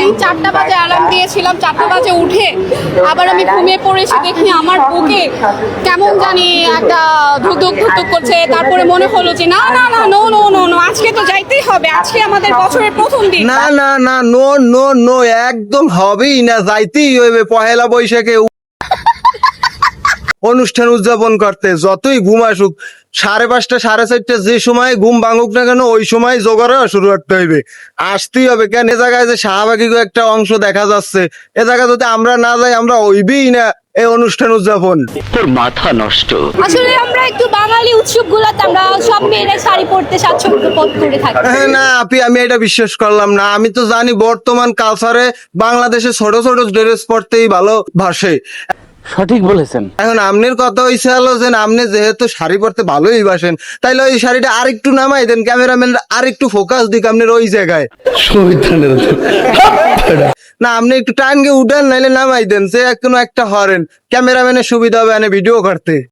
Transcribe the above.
নাই। 4টা বাজে অ্যালার্ম দিয়েছিলাম, 4টা বাজে উঠে আবার আমি ঘুমিয়ে পড়েছি। দেখি আমার বুকে কেমন জানি একটা ধুকধুক ধুকধুক করছে। তারপরে মনে হলো যে না না না, নো নো নো নো, আজকে তো যাইতেই হবে, আজকে আমাদের বছরের প্রথম দিন। না না না, নো নো নো, একদম হবেই না, যাইতেই হইবে পহেলা বৈশাখে অনুষ্ঠান উদযাপন করতে। যতই ঘুম আসুক, 5:30 4:30 যে সময় ঘুম ভাঙুক না কেন, ওই সময় জোগাড় শুরু করতে হইবে, আসতেই হবে। কেন এ জায়গায় যে শাহবাগী একটা অংশ দেখা যাচ্ছে, এ জায়গায় যদি আমরা না যাই, আমরা হইবেই না এই অনুষ্ঠান উদযাপন। তোর মাথা নষ্ট। আসলে আমরা একটু বাঙালি উৎসবগুলোতে আমরা সব মেয়েরা শাড়ি পরতে স্বাচ্ছন্দ্য বোধ করে থাকি। না আপি, আমি এটা বিশ্বাস করলাম না। আমি তো জানি বর্তমান কালচারে বাংলাদেশে ছোট ছোট ড্রেস পরতেই ভালোবাসে। সঠিক বলেছেন। এখন আমনের কথা হইছে হলো যে আপনি যেহেতু শাড়ি পরতে ভালোই বাসেন, তাইলে ওই শাড়িটা আরেকটু নামাই দেন, ক্যামেরাম্যান আরেকটু ফোকাস দিক আপনার ওই জায়গায়। না আপনি একটু টাঙ্গে উঠেন, নাইলে নামাই দেন, যে কোনো একটা হরেন, ক্যামেরাম্যানের সুবিধা হবে ভিডিও করতে।